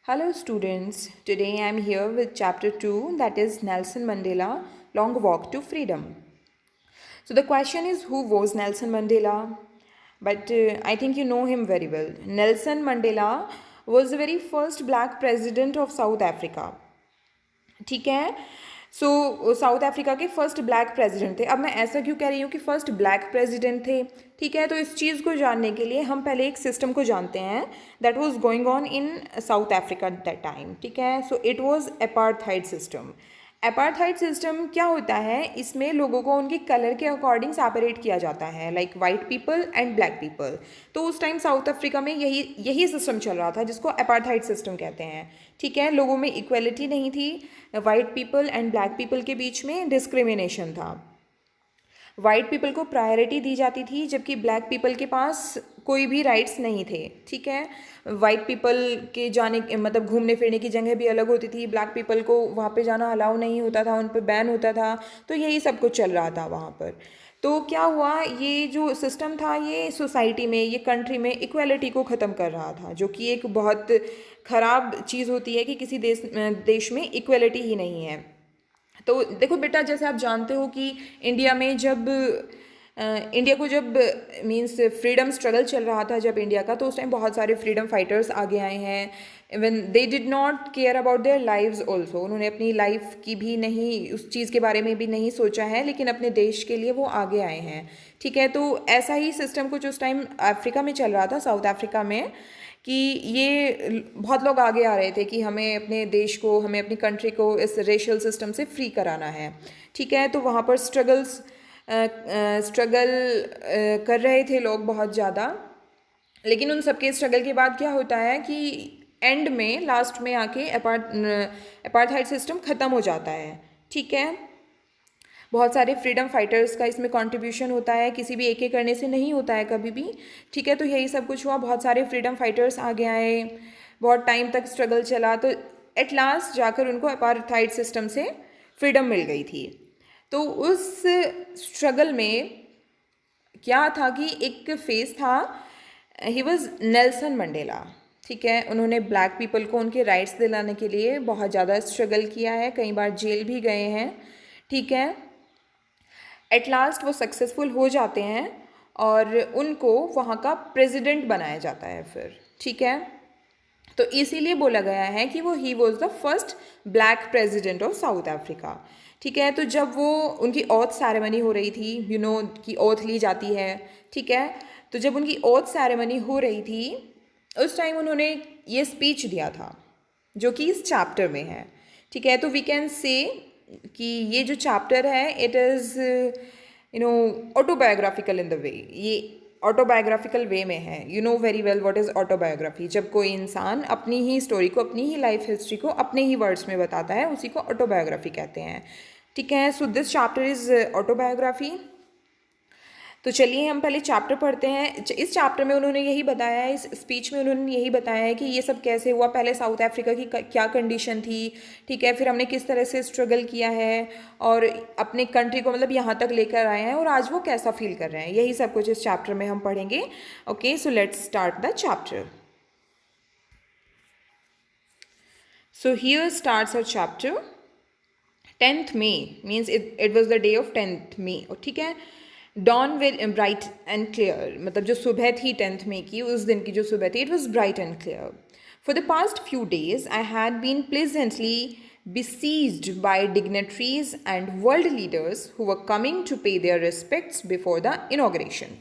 Hello, students. Today I am here with chapter 2, that is Nelson Mandela Long Walk to Freedom. So, the question is, who was Nelson Mandela? But I think you know him very well. Nelson Mandela was the very first black president of South Africa. ठीक है. सो south Africa के first black president थे. अब मैं ऐसा क्यों कह रही हूँ कि फर्स्ट ब्लैक प्रेसिडेंट थे. ठीक है, तो इस चीज़ को जानने के लिए हम पहले एक सिस्टम को जानते हैं that was going on in South Africa at that time. ठीक है, so it was apartheid system. Apartheid system क्या होता है, इसमें लोगों को उनके कलर के अकॉर्डिंग सेपरेट किया जाता है, like white people and black people. तो उस टाइम साउथ अफ्रीका में यही सिस्टम चल रहा था जिसको अपार्थाइड सिस्टम कहते हैं. ठीक है, लोगों में इक्वलिटी नहीं थी. White people and black people के बीच में डिस्क्रिमिनेशन था. वाइट पीपल को प्रायोरिटी दी जाती थी जबकि ब्लैक पीपल के पास कोई भी राइट्स नहीं थे. ठीक है, वाइट पीपल के जाने मतलब घूमने फिरने की जगह भी अलग होती थी. ब्लैक पीपल को वहाँ पे जाना अलाउ नहीं होता था, उन पर बैन होता था. तो यही सब कुछ चल रहा था वहाँ पर. तो क्या हुआ, ये जो सिस्टम था ये सोसाइटी में, ये कंट्री में इक्वालिटी को ख़त्म कर रहा था, जो कि एक बहुत ख़राब चीज़ होती है कि किसी देश में इक्वालिटी ही नहीं है. तो देखो बेटा, जैसे आप जानते हो कि इंडिया में जब इंडिया को जब मींस फ्रीडम स्ट्रगल चल रहा था जब इंडिया का, तो उस टाइम बहुत सारे फ्रीडम फाइटर्स आगे आए हैं. Even they did not care about their lives also. उन्होंने अपनी लाइफ की भी नहीं, उस चीज़ के बारे में भी नहीं सोचा है, लेकिन अपने देश के लिए वो आगे आए हैं. ठीक है, तो ऐसा ही सिस्टम कुछ उस टाइम अफ्रीका में चल रहा था, साउथ अफ्रीका में, कि ये बहुत लोग आगे आ रहे थे कि हमें अपने देश को, हमें अपनी कंट्री को इस रेशियल सिस्टम से फ्री कराना है. ठीक है, तो वहाँ पर स्ट्रगल कर रहे थे लोग बहुत ज़्यादा. लेकिन उन सबके स्ट्रगल के बाद क्या होता है कि एंड में, लास्ट में आके अपार्थाइड सिस्टम ख़त्म हो जाता है. ठीक है, बहुत सारे फ्रीडम फाइटर्स का इसमें कंट्रीब्यूशन होता है, किसी भी एक करने से नहीं होता है कभी भी. ठीक है, तो यही सब कुछ हुआ, बहुत सारे फ्रीडम फाइटर्स आगे आए, बहुत टाइम तक स्ट्रगल चला, तो एट लास्ट जाकर उनको अपार्थाइड सिस्टम से फ्रीडम मिल गई थी. तो उस स्ट्रगल में क्या था कि एक फेस था, ही वॉज नेल्सन मंडेला. ठीक है, उन्होंने ब्लैक पीपल को उनके राइट्स दिलाने के लिए बहुत ज़्यादा स्ट्रगल किया है, कई बार जेल भी गए हैं. ठीक है, एट लास्ट वो सक्सेसफुल हो जाते हैं और उनको वहाँ का प्रेसिडेंट बनाया जाता है फिर. ठीक है, तो इसीलिए बोला गया है कि वो he was the first black president of South Africa. ठीक है, तो जब वो उनकी ओथ सेरेमनी हो रही थी, यू नो कि ओथ ली जाती है. ठीक है, तो जब उनकी ओथ सेरेमनी हो रही थी उस टाइम उन्होंने ये स्पीच दिया था जो कि इस चैप्टर में है. ठीक है, तो वी कैन से कि ये जो चैप्टर है it is autobiographical in the way, ये ऑटोबायोग्राफिकल वे में है. You know very well what is autobiography. जब कोई इंसान अपनी ही स्टोरी को, अपनी ही लाइफ हिस्ट्री को अपने ही वर्ड्स में बताता है, उसी को ऑटोबायोग्राफी कहते हैं. ठीक है, so this chapter is autobiography. तो चलिए हम पहले चैप्टर पढ़ते हैं. इस चैप्टर में उन्होंने यही बताया है, इस स्पीच में उन्होंने यही बताया है कि ये सब कैसे हुआ, पहले साउथ अफ्रीका की क्या कंडीशन थी. ठीक है, फिर हमने किस तरह से स्ट्रगल किया है और अपने कंट्री को मतलब यहाँ तक लेकर आए हैं और आज वो कैसा फील कर रहे हैं, यही सब कुछ इस चैप्टर में हम पढ़ेंगे. Okay, so let's start the chapter. So here starts our chapter. 10th May means it was the day of 10th May. ठीक है, dawn very bright and clear, मतलब जो सुबह थी 10th May की, उस दिन की जो सुबह थी, it was bright and clear. For the past few days I had been pleasantly besieged by dignitaries and world leaders who were coming to pay their respects before the inauguration.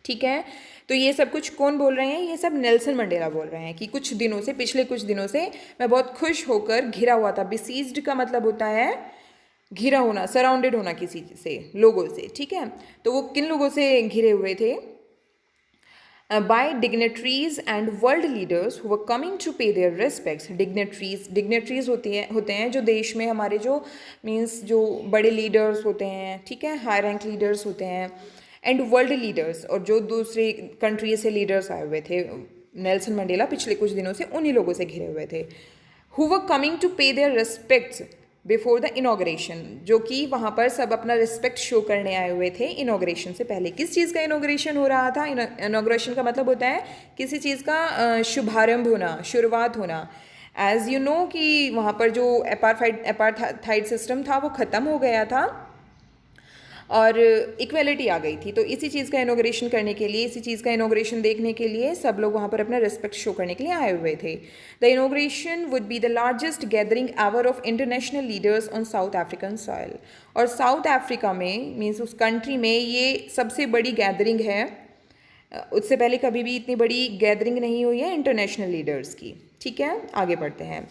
ठीक है, तो ये सब कुछ कौन बोल रहे हैं, ये सब नेल्सन मंडेला बोल रहे हैं कि कुछ दिनों से, पिछले कुछ दिनों से मैं बहुत खुश होकर घिरा हुआ था. बिसीज्ड का मतलब होता है घिरा होना, सराउंडेड होना किसी से, लोगों से. ठीक है, तो वो किन लोगों से घिरे हुए थे, by dignitaries and world leaders who were coming to pay their respects. Dignitaries होते हैं जो देश में हमारे, जो मीन्स जो बड़े लीडर्स होते हैं. ठीक है, हाई रैंक लीडर्स होते हैं. एंड वर्ल्ड लीडर्स, और जो दूसरे कंट्री से लीडर्स आए हुए थे, नेल्सन मंडेला पिछले कुछ दिनों से उन्हीं लोगों से घिरे हुए थे. Who were coming to pay their respects, before the inauguration, जो कि वहाँ पर सब अपना रिस्पेक्ट शो करने आए हुए थे इनॉग्रेशन से पहले। किस चीज़ का इनॉग्रेशन हो रहा था? इनॉग्रेशन का मतलब होता है किसी चीज़ का शुभारंभ होना, शुरुआत होना। एज़ यू नो कि वहाँ पर जो अपार्थाइड सिस्टम था वो ख़त्म हो गया था और इक्वेलिटी आ गई थी। तो इसी चीज़ का इनॉग्रेशन करने के लिए, इसी चीज़ का इनॉग्रेशन देखने के लिए सब लोग वहाँ पर अपना रिस्पेक्ट शो करने के लिए आए हुए थे। The inauguration would be the largest gathering ever of international leaders on south African soil. और साउथ अफ्रीका में, मीन्स उस कंट्री में, ये सबसे बड़ी गैदरिंग है। उससे पहले कभी भी इतनी बड़ी गैदरिंग नहीं हुई है इंटरनेशनल लीडर्स की। ठीक है, आगे बढ़ते हैं।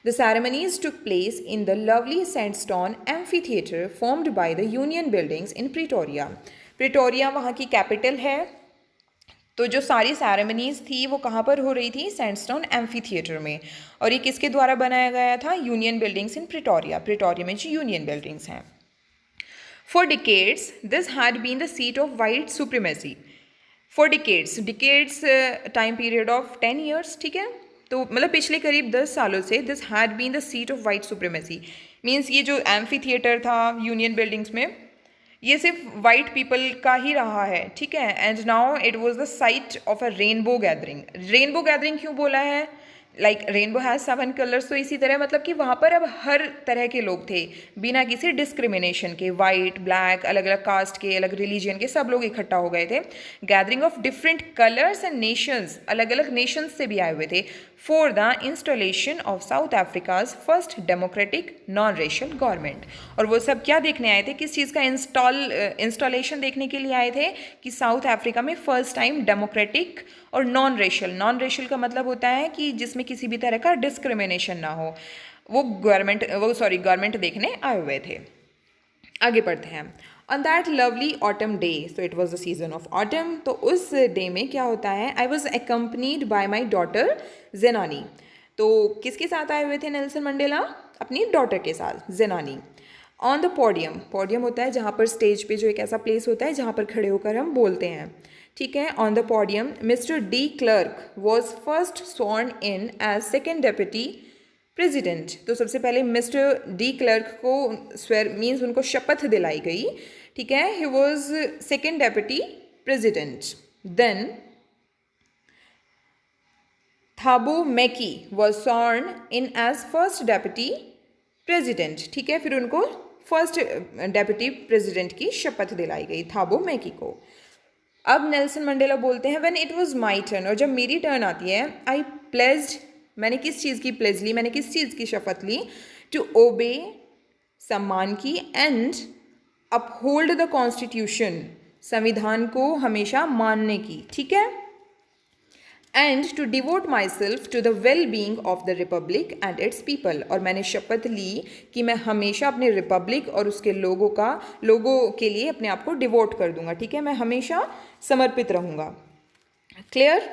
The ceremonies took place in the lovely sandstone amphitheatre formed by the Union Buildings in Pretoria. Pretoria वहाँ की कैपिटल है। तो जो सारी सैरेमनीज थी वो कहाँ पर हो रही थी? सैंडस्टोन एम्फीथिएटर में। और ये किसके द्वारा बनाया गया था? यूनियन बिल्डिंग्स इन प्रिटोरिया। प्रिटोरिया में जो यूनियन बिल्डिंग्स हैं। For decades, this had been the seat of white supremacy. For decades, decades time period of 10 years, ठीक है? तो मतलब पिछले करीब 10 सालों से this had been the seat of white supremacy. Means ये जो एम्फी थिएटर था यूनियन बिल्डिंग्स में, ये सिर्फ वाइट पीपल का ही रहा है। ठीक है, and now it was the site of a rainbow gathering. Rainbow gathering क्यों बोला है? लाइक रेनबो हैज़ 7 कलर्स, तो इसी तरह मतलब कि वहाँ पर अब हर तरह के लोग थे बिना किसी डिस्क्रिमिनेशन के। वाइट, ब्लैक, अलग अलग कास्ट के, अलग रिलीजन के, सब लोग इकट्ठा हो गए थे। Gathering of different colours and Nations, अलग अलग नेशंस से भी आए हुए थे। For the installation of south Africa's first democratic non racial government. और वो सब क्या देखने आए थे? किस चीज़ का इंस्टॉलेशन देखने के लिए आए थे? कि साउथ अफ्रीका में फर्स्ट टाइम डेमोक्रेटिक और नॉन रेशियल। नॉन रेशियल का मतलब होता है कि जिसमें किसी भी तरह का डिस्क्रिमिनेशन ना हो, वो गवर्नमेंट देखने आए हुए थे। आगे बढ़ते हैं। On that lovely autumn day, so it was the season of autumn, तो उस डे में क्या होता है? I was accompanied by my daughter Janani. तो किसके साथ आए हुए थे नेल्सन मंडेला? अपनी डॉटर के साथ, जेनानी। ऑन द पोडियम, पोडियम होता है जहाँ पर स्टेज पे जो एक ऐसा प्लेस होता है जहाँ पर खड़े होकर हम बोलते हैं। ठीक है, on the podium mister de Klerk was first sworn in as second deputy president. तो सबसे पहले मिस्टर डी क्लर्क को स्वेर मीन्स उनको शपथ दिलाई गई। ठीक है, he was second deputy president. Then Thabo Mbeki was sworn in as first deputy president. ठीक है, फिर उनको फर्स्ट डेप्यूटी प्रेसिडेंट की शपथ दिलाई गई थाबो मैकी को। अब नेल्सन मंडेला बोलते हैं, when it was my turn, और जब मेरी टर्न आती है, आई प्लेज्ड, मैंने किस चीज़ की प्लेज ली? मैंने किस चीज़ की शपथ ली? टू ओबे, सम्मान की, एंड अपहोल्ड द कॉन्स्टिट्यूशन, संविधान को हमेशा मानने की। ठीक है, and to devote myself to the well being of the republic and its people. और मैंने शपथ ली कि मैं हमेशा अपने रिपब्लिक और उसके लोगों के लिए अपने आप को डिवोट कर दूंगा। ठीक है, मैं हमेशा समर्पित रहूँगा। Clear?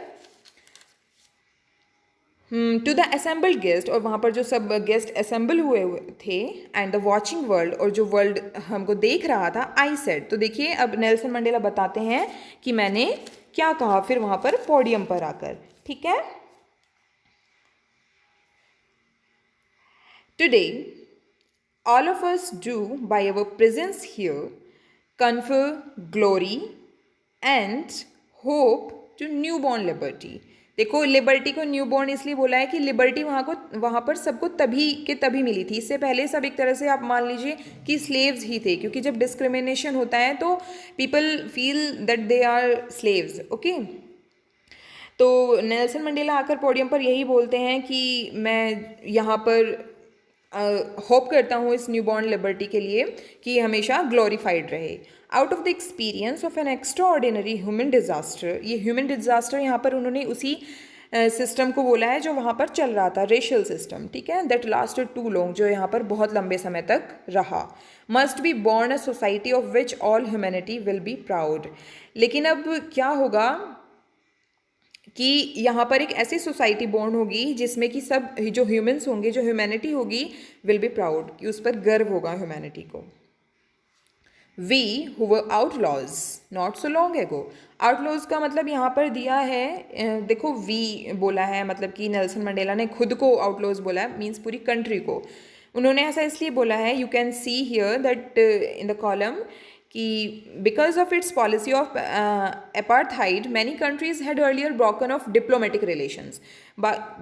To the assembled guest, और वहाँ पर जो सब गेस्ट असेंबल हुए थे, एंड द वॉचिंग वर्ल्ड, और जो वर्ल्ड हमको देख रहा था, आई सेड। तो देखिए अब नेल्सन मंडेला बताते हैं कि मैंने क्या कहा फिर वहाँ पर पोडियम पर आकर। ठीक है, today all of us do by our presence here confer glory and hope to new born liberty. देखो, लिबर्टी को न्यू बॉर्न इसलिए बोला है कि लिबर्टी वहाँ पर सबको तभी के तभी मिली थी। इससे पहले सब एक तरह से आप मान लीजिए कि स्लेव्स ही थे, क्योंकि जब डिस्क्रिमिनेशन होता है तो people feel that they are slaves. Okay, तो नेल्सन मंडेला आकर पोडियम पर यही बोलते हैं कि मैं यहाँ पर होप करता हूँ इस न्यूबॉर्न लिबर्टी के लिए कि हमेशा ग्लोरीफाइड रहे। Out of the experience of an extra ordinary human disaster, ये ह्यूमन डिजास्टर यहाँ पर उन्होंने उसी सिस्टम को बोला है जो वहाँ पर चल रहा था, रेशियल सिस्टम। ठीक है, दैट लास्टेड टू लॉन्ग, जो यहाँ पर बहुत लंबे समय तक रहा। Must be born a society of which all humanity will be proud. लेकिन अब क्या होगा कि यहाँ पर एक ऐसी सोसाइटी बॉर्न होगी जिसमें कि सब जो ह्यूमंस होंगे, जो ह्यूमैनिटी होगी, विल बी प्राउड, कि उस पर गर्व होगा ह्यूमैनिटी को। We who were outlaws not so long ago. Outlaws का मतलब यहाँ पर दिया है, देखो वी बोला है, मतलब कि नेल्सन मंडेला ने खुद को आउटलॉज बोला है, मीन्स पूरी कंट्री को। उन्होंने ऐसा इसलिए बोला है, you can see here that in the column कि because of its policy of apartheid many countries had earlier broken off diplomatic relations.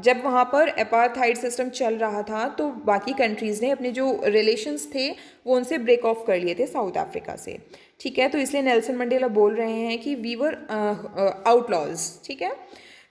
जब वहाँ पर अपार्थाइड सिस्टम चल रहा था तो बाकी कंट्रीज़ ने अपने जो रिलेशंस थे वो उनसे ब्रेक ऑफ कर लिए थे साउथ अफ्रीका से। ठीक है, तो इसलिए नेल्सन मंडेला बोल रहे हैं कि वी वर आउटलॉज। ठीक है,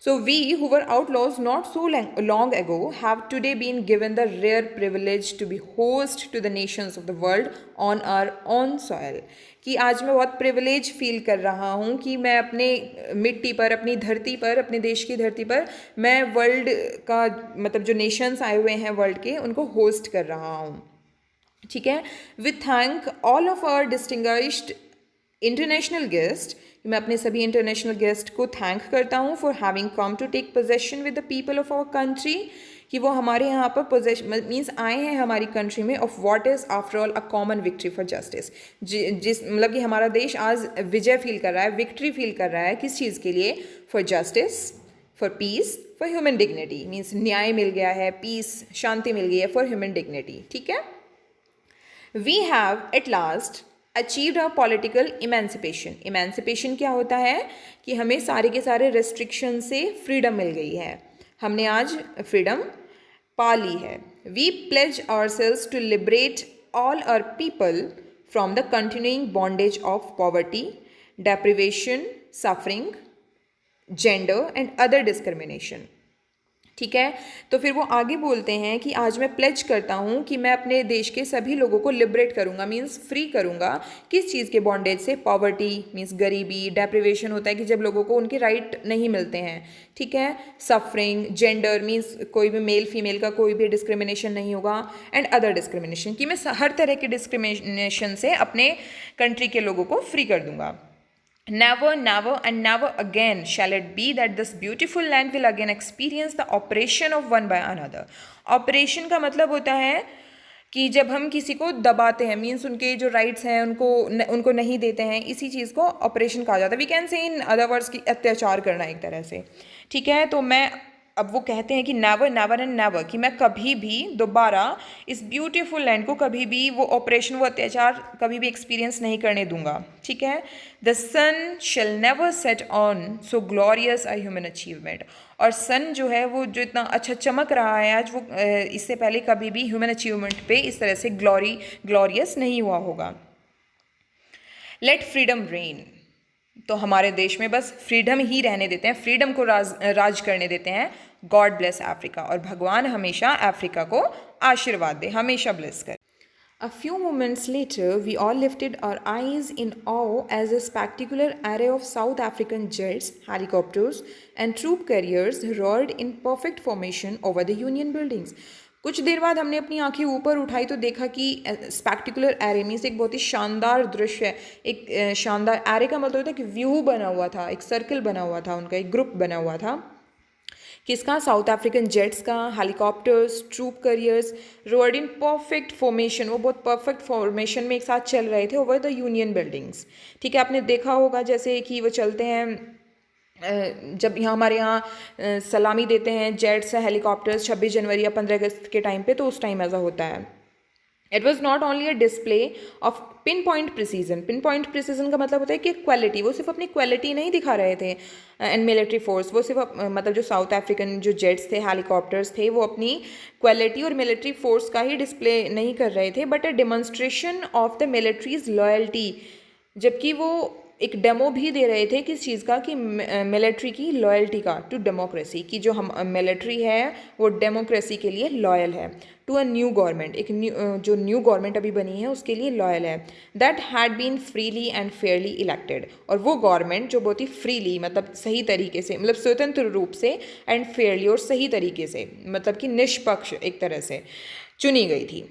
so we who were outlaws not so long ago have today been given the rare privilege to be host to the nations of the world on our own soil। कि आज मैं बहुत privilege feel कर रहा हूँ कि मैं अपने मिट्टी पर, अपनी धरती पर, अपने देश की धरती पर मैं वर्ल्ड का मतलब जो नेशंस आए हुए हैं वर्ल्ड के, उनको होस्ट कर रहा हूँ। ठीक है, we thank all of our distinguished international guest. मैं अपने सभी इंटरनेशनल गेस्ट को थैंक करता हूँ for having come to take possession with the people of our country, कि वो हमारे यहाँ पर पोजेशन मीन्स आए हैं हमारी कंट्री में, of what is after all a common victory for justice. जिस मतलब कि हमारा देश आज विजय फील कर रहा है, विक्ट्री फील कर रहा है, किस चीज़ के लिए? For justice, for piece, for human dignity. Means न्याय मिल गया है, पीस, शांति मिल गई है, फॉर ह्यूमन डिग्निटी। ठीक है, we have at last achieved a political emancipation. Emancipation क्या होता है? कि हमें सारे के सारे रेस्ट्रिक्शन से फ्रीडम मिल गई है, हमने आज फ्रीडम पा ली है। We pledge ourselves to liberate all our people from the continuing bondage of poverty, deprivation, suffering, gender and other discrimination. ठीक है, तो फिर वो आगे बोलते हैं कि आज मैं प्लेज करता हूँ कि मैं अपने देश के सभी लोगों को लिबरेट करूँगा, मीन्स फ्री करूँगा। किस चीज़ के बॉन्डेज से? पॉवर्टी मीन्स गरीबी, डेप्रिवेशन होता है कि जब लोगों को उनके राइट नहीं मिलते हैं। ठीक है, सफरिंग, जेंडर मीन्स कोई भी मेल फीमेल का कोई भी डिस्क्रिमिनेशन नहीं होगा, एंड अदर डिस्क्रिमिनेशन कि मैं हर तरह के डिस्क्रिमिनेशन से अपने कंट्री के लोगों को फ्री कर दूँगा। Never, never and never again shall it be that this beautiful land will again experience the oppression of one by another। Operation का मतलब होता है कि जब हम किसी को दबाते हैं, मीन्स उनके जो राइट्स हैं उनको नहीं देते हैं, इसी चीज़ को ऑपरेशन कहा जाता है। We can say in other words की अत्याचार करना एक तरह से। ठीक है, तो मैं अब वो कहते हैं कि नेवर, नेवर एंड नेवर, कि मैं कभी भी दोबारा इस ब्यूटीफुल लैंड को कभी भी वो ऑपरेशन, वो अत्याचार कभी भी एक्सपीरियंस नहीं करने दूंगा। ठीक है, the sun shall never set on so glorious a human achievement. और सन जो है वो जो इतना अच्छा चमक रहा है आज, वो इससे पहले कभी भी ह्यूमन अचीवमेंट पे इस तरह से ग्लोरियस नहीं हुआ होगा। लेट फ्रीडम रेन, तो हमारे देश में बस फ्रीडम ही रहने देते हैं, फ्रीडम को राज करने देते हैं। गॉड ब्लेस अफ्रीका, और भगवान हमेशा अफ्रीका को आशीर्वाद दे, हमेशा ब्लेस करे। A few moments later, we all lifted our eyes in awe as a spectacular array of South African jets, helicopters, and troop carriers roared in perfect formation over the Union buildings। कुछ देर बाद हमने अपनी आंखें ऊपर उठाई तो देखा कि स्पेक्टिकुलर एरे मीन्स एक बहुत ही शानदार दृश्य है। एक शानदार एरे का मतलब होता है कि व्यू बना हुआ था, एक सर्कल बना हुआ था, उनका एक ग्रुप बना हुआ था। किसका? साउथ अफ्रीकन जेट्स का, helicopters, troop carriers, rode in perfect formation, वो बहुत परफेक्ट फॉर्मेशन में एक साथ चल रहे थे ओवर द यूनियन बिल्डिंग्स। ठीक है, आपने देखा होगा जैसे कि वो चलते हैं, जब यहाँ हमारे यहाँ सलामी देते हैं जेट्स हेलीकॉप्टर्स 26 जनवरी या 15 अगस्त के टाइम पे, तो उस टाइम ऐसा होता है। It was not only a display of pin point precision. Pin point precision का मतलब होता है कि क्वालिटी, वो सिर्फ अपनी क्वालिटी नहीं दिखा रहे थे एंड मिलिट्री फोर्स, वो सिर्फ मतलब जो साउथ अफ्रीकन जो जेट्स थे, हेलीकॉप्टर्स थे, वो अपनी क्वालिटी और मिलिट्री फोर्स का ही डिस्प्ले नहीं कर रहे थे, but a demonstration of the militaries loyalty, जबकि वो एक डेमो भी दे रहे थे किस चीज़ का? कि मिलिट्री की लॉयल्टी का टू डेमोक्रेसी, की जो हम मिलिट्री है वो डेमोक्रेसी के लिए लॉयल है, टू अ न्यू गवर्नमेंट, एक जो न्यू गवर्नमेंट अभी बनी है उसके लिए लॉयल है, that had been freely and fairly elected. और वो गवर्नमेंट जो बहुत ही फ्रीली मतलब सही तरीके से, मतलब स्वतंत्र रूप से, एंड फेयरली और सही तरीके से, मतलब कि निष्पक्ष एक तरह से चुनी गई थी।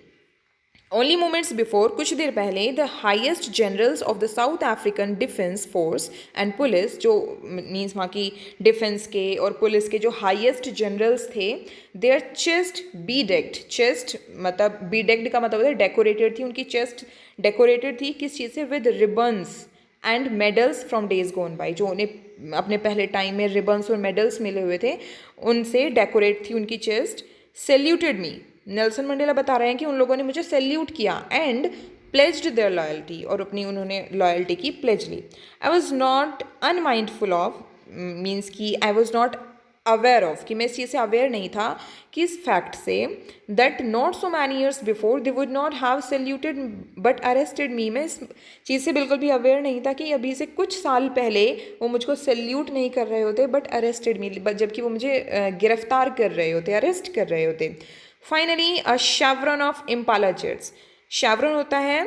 ओनली मोमेंट्स बिफोर, कुछ देर पहले, the highest generals of the South African defence force and police, जो मीन्स वहाँ की डिफेंस के और पुलिस के जो हाइएस्ट जनरल्स थे, their chest bedecked, chest मतलब बी डेक्ड का मतलब है डेकोरेटेड थी, उनकी चेस्ट डेकोरेटेड थी किस चीज़ से? With ribbons and medals from days gone by, जो उन्हें अपने पहले टाइम में रिबन्स और मेडल्स मिले हुए थे उनसे डेकोरेट थी उनकी चेस्ट। सैल्यूटेड मी, नेल्सन मंडेला बता रहे हैं कि उन लोगों ने मुझे सैल्यूट किया एंड प्लेज्ड देयर लॉयल्टी, और अपनी उन्होंने लॉयल्टी की प्लेज ली। I was not unmindful of, means कि I was not aware of, कि मैं इस चीज़ से अवेयर नहीं था कि इस फैक्ट से that not so many years before they would not have saluted but arrested me. मैं इस चीज़ से बिल्कुल भी अवेयर नहीं था कि अभी से कुछ साल पहले वो मुझको सैल्यूट नहीं कर रहे होते बट अरेस्टेड मी, जबकि वो मुझे गिरफ्तार कर रहे होते, अरेस्ट कर रहे होते। Finally a शेवरन of Impala jets. शेवरन होता है,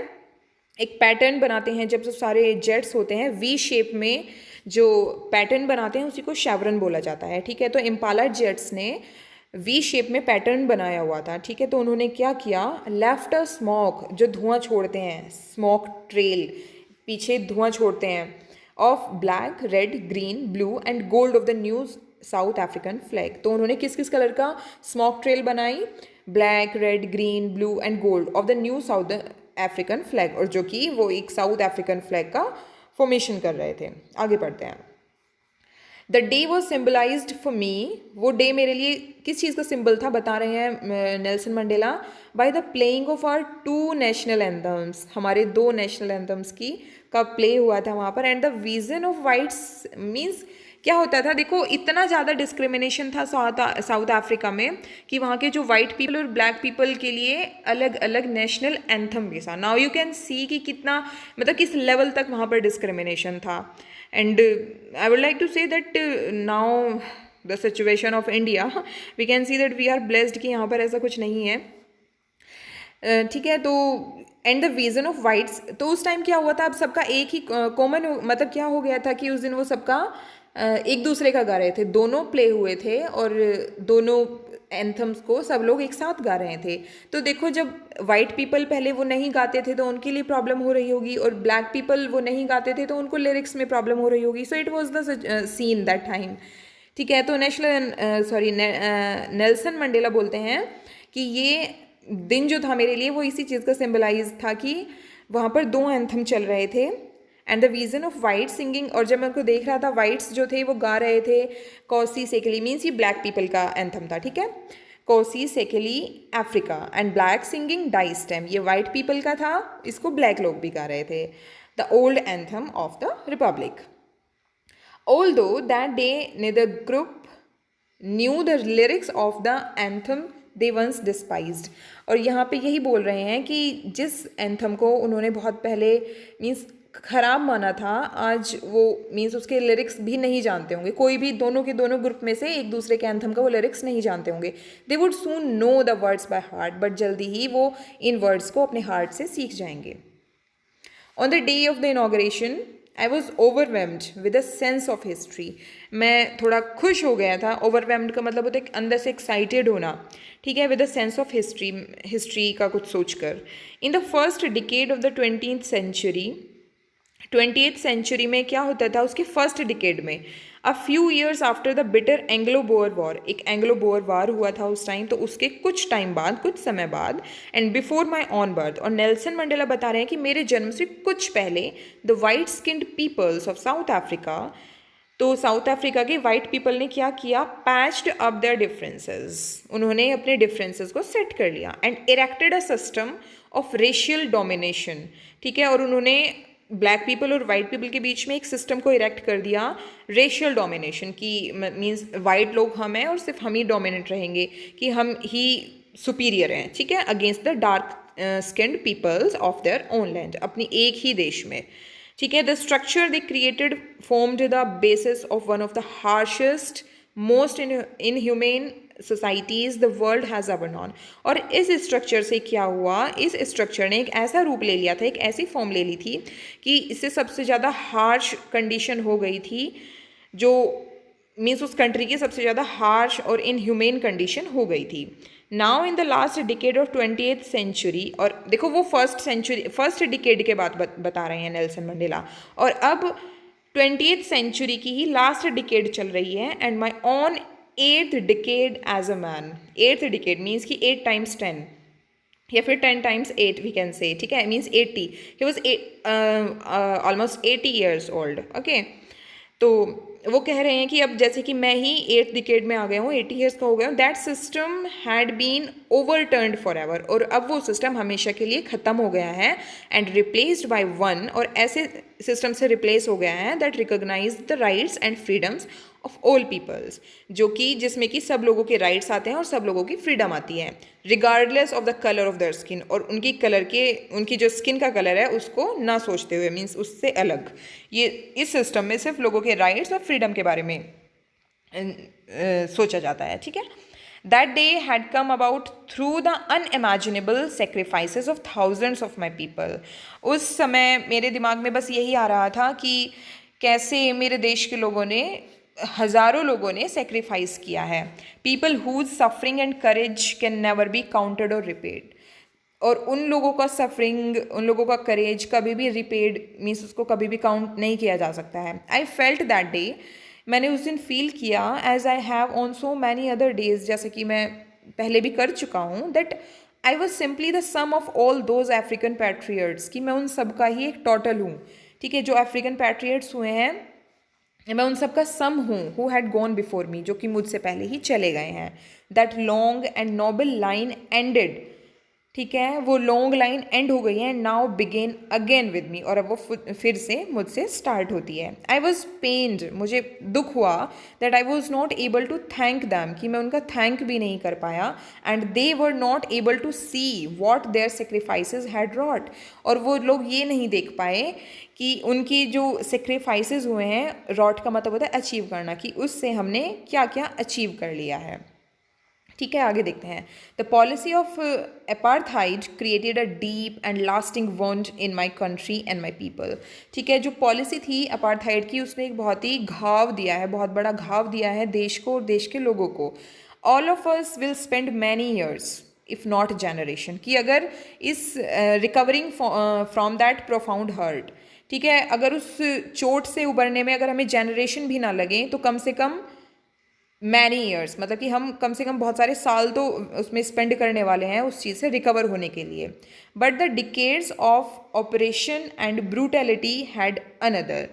एक पैटर्न बनाते हैं जब सारे जेट्स होते हैं वी शेप में, जो पैटर्न बनाते हैं उसी को शेवरन बोला जाता है, ठीक है। तो इम्पाला जेट्स ने वी शेप में पैटर्न बनाया हुआ था, ठीक है। तो उन्होंने क्या किया, लेफ्ट अ स्मोक, जो धुआं छोड़ते हैं, स्मोक ट्रेल, पीछे धुआं छोड़ते हैं, of black, red, green, blue and gold of the new South African flag. तो उन्होंने किस किस कलर का स्मोक ट्रेल बनाई, black, red, green, blue and gold of the new South African flag, और जो कि वो एक साउथ अफ्रीकन फ्लैग का फॉर्मेशन कर रहे थे। आगे पढ़ते हैं। The day was symbolised for me, वो डे मेरे लिए किस चीज़ का सिंबल था, बता रहे हैं Nelson Mandela, by the playing of our 2 national anthems, हमारे 2 नेशनल एंथम्स की का प्ले हुआ था वहाँ पर। And the vision of whites, means क्या होता था, देखो इतना ज़्यादा डिस्क्रिमिनेशन था साउथ अफ्रीका में कि वहाँ के जो वाइट पीपल और ब्लैक पीपल के लिए अलग अलग नेशनल एंथम भी था। नाउ यू कैन सी कि कितना, मतलब किस लेवल तक वहाँ पर डिस्क्रिमिनेशन था। And I would like to say that now the situation of India, we can see that we are blessed कि यहाँ पर ऐसा कुछ नहीं है, ठीक है। तो and the vision of whites, तो उस टाइम क्या हुआ था, अब सबका एक ही कॉमन, मतलब क्या हो गया था कि उस दिन वो सबका एक दूसरे का गा रहे थे, दोनों प्ले हुए थे और दोनों एंथम्स को सब लोग एक साथ गा रहे थे। तो देखो जब वाइट पीपल पहले वो नहीं गाते थे तो उनके लिए प्रॉब्लम हो रही होगी, और ब्लैक पीपल वो नहीं गाते थे तो उनको लिरिक्स में प्रॉब्लम हो रही होगी। सो it was the seen that time, ठीक है। तो नेल्सन मंडेला बोलते हैं कि ये दिन जो था मेरे लिए वो इसी चीज़ का सिम्बलाइज था कि वहाँ पर 2 एंथम चल रहे थे, and the vision of white singing, और जब मैं उनको देख रहा था वाइट्स जो थे वो गा रहे थे कौसी सेकली, मीन्स ये ब्लैक पीपल का एंथम था, ठीक है, Nkosi Sikelel Africa, and black singing Die Stem, ये वाइट पीपल का था, इसको ब्लैक लोग भी गा रहे थे, the old anthem of the republic. Although that day neither group knew the lyrics of the anthem they once despised। और यहाँ पे यही बोल रहे हैं कि जिस एंथम को उन्होंने बहुत पहले मीन्स खराब माना था, आज वो मीन्स उसके लिरिक्स भी नहीं जानते होंगे, कोई भी दोनों के दोनों ग्रुप में से एक दूसरे के एंथम का वो लिरिक्स नहीं जानते होंगे। They would soon know the words by heart, but जल्दी ही वो इन वर्ड्स को अपने हार्ट से सीख जाएंगे। On the day of the inauguration I was overwhelmed with a sense of history, मैं थोड़ा खुश हो गया था, ओवरवेम्ड का मतलब होता है अंदर से एक्साइटेड होना, ठीक है, with a sense of history, history का कुछ सोचकर। In the first decade of the 20th century, 20th century में क्या होता था, उसके फर्स्ट डिकेड में, a few years after the bitter Anglo Boer war, एक एंग्लो बोअर वार हुआ था उस टाइम, तो उसके कुछ टाइम बाद, कुछ समय बाद, and before my own birth, और नेल्सन मंडेला बता रहे हैं कि मेरे जन्म से कुछ पहले, the white skinned peoples of South Africa, तो साउथ अफ्रीका के वाइट पीपल ने क्या किया, पैच्ड अप देयर डिफरेंसेस, उन्होंने अपने डिफरेंसेस को सेट कर लिया, and erected a system of racial domination, ठीक है, और उन्होंने ब्लैक पीपल और वाइट पीपल के बीच में एक सिस्टम को इरेक्ट कर दिया रेशियल डोमिनेशन की, मीन्स वाइट लोग हम हैं और सिर्फ हम ही डोमिनेट रहेंगे, कि हम ही सुपीरियर हैं, ठीक है, against the dark skinned peoples of their own land, अपनी एक ही देश में, ठीक है। The structure they created formed the basis of one of the harshest most inhumane societies the world has ever known. और इस स्ट्रक्चर से क्या हुआ, इस स्ट्रक्चर ने एक ऐसा रूप ले लिया था, एक ऐसी फॉर्म ले ली थी कि इससे सबसे ज़्यादा हार्श कंडीशन हो गई थी, जो मीन्स उस कंट्री की सबसे ज़्यादा हार्श और इनह्यूमेन कंडीशन हो गई थी। Now in the last decade of 20th century, और देखो वो फर्स्ट डिकेड के बाद बता रहे हैं नेल्सन मंडेला, और अब 20th सेंचुरी की ही लास्ट डिकेड चल रही है, and my own 8th decade as a man, 8th decade means कि 8 times 10 या फिर 10 times 8 वी कैन से, ठीक है, means 80, he was almost 80 years old, okay. तो वो कह रहे हैं कि अब जैसे कि मैं ही 8th डिकेड में आ गया हूँ, 80 ईयर्स का हो गया हूँ, that system had been overturned for ever, और अब वो सिस्टम हमेशा के लिए ख़त्म हो गया है, एंड रिप्लेस्ड बाय वन, और ऐसे सिस्टम से रिप्लेस हो गया है that recognise the rights and freedoms of all peoples, जो कि जिसमें कि सब लोगों के राइट्स आते हैं और सब लोगों की फ्रीडम आती है, regardless of the colour of their skin, और उनकी कलर के, उनकी जो स्किन का कलर है उसको ना सोचते हुए, मीन्स उससे अलग। ये इस सिस्टम में सिर्फ लोगों के राइट्स और फ्रीडम के बारे में सोचा जाता है, ठीक है। That day had come about through the unimaginable sacrifices of thousands of my people. उस समय मेरे दिमाग में बस यही आ रहा था कि कैसे मेरे देश के लोगों ने, हज़ारों लोगों ने सेक्रीफाइस किया है, people whose suffering and courage can never be counted or repaid, और उन लोगों का सफरिंग, उन लोगों का करेज कभी भी रिपेड, मीन्स उसको कभी भी काउंट नहीं किया जा सकता है। आई फेल्ट दैट डे, मैंने उस दिन फील किया, as I have on so many other days, जैसे कि मैं पहले भी कर चुका हूँ, that I was simply the sum of all those African patriots, कि मैं उन सब का ही एक टोटल हूँ, ठीक है। जो अफ्रीकन पैट्रियट्स हुए हैं, मैं उन सब का सम हूँ, who had gone before me, जो कि मुझसे पहले ही चले गए हैं। That long and noble line ended, ठीक है, वो लॉन्ग लाइन एंड हो गई है, now begin again with me, और अब वो फिर से मुझसे स्टार्ट होती है। आई वॉज पेन्ड, मुझे दुख हुआ, that I was not able to thank them, कि मैं उनका थैंक भी नहीं कर पाया, and they were not able to see what their sacrifices had wrought, और वो लोग ये नहीं देख पाए कि उनकी जो सेक्रीफाइसेस हुए हैं, रॉट का मतलब होता है अचीव करना, कि उससे हमने क्या क्या अचीव कर लिया है, ठीक है। आगे देखते हैं। The policy of apartheid created a deep and lasting wound in my country and my people, ठीक है। जो पॉलिसी थी अपार्थाइड की, उसने एक बहुत ही घाव दिया है, बहुत बड़ा घाव दिया है देश को और देश के लोगों को। All of us will spend many years if not generation, कि अगर इस recovering from that profound hurt, ठीक है, अगर उस चोट से उबरने में अगर हमें जनरेशन भी ना लगे, तो कम से कम मैनी ईयर्स, मतलब कि हम कम से कम बहुत सारे साल तो उसमें स्पेंड करने वाले हैं उस चीज़ से रिकवर होने के लिए। But the decades of operation and brutality had another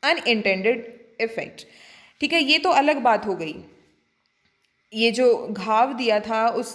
unintended effect, ठीक है। ये तो अलग बात हो गई, ये जो घाव दिया था उस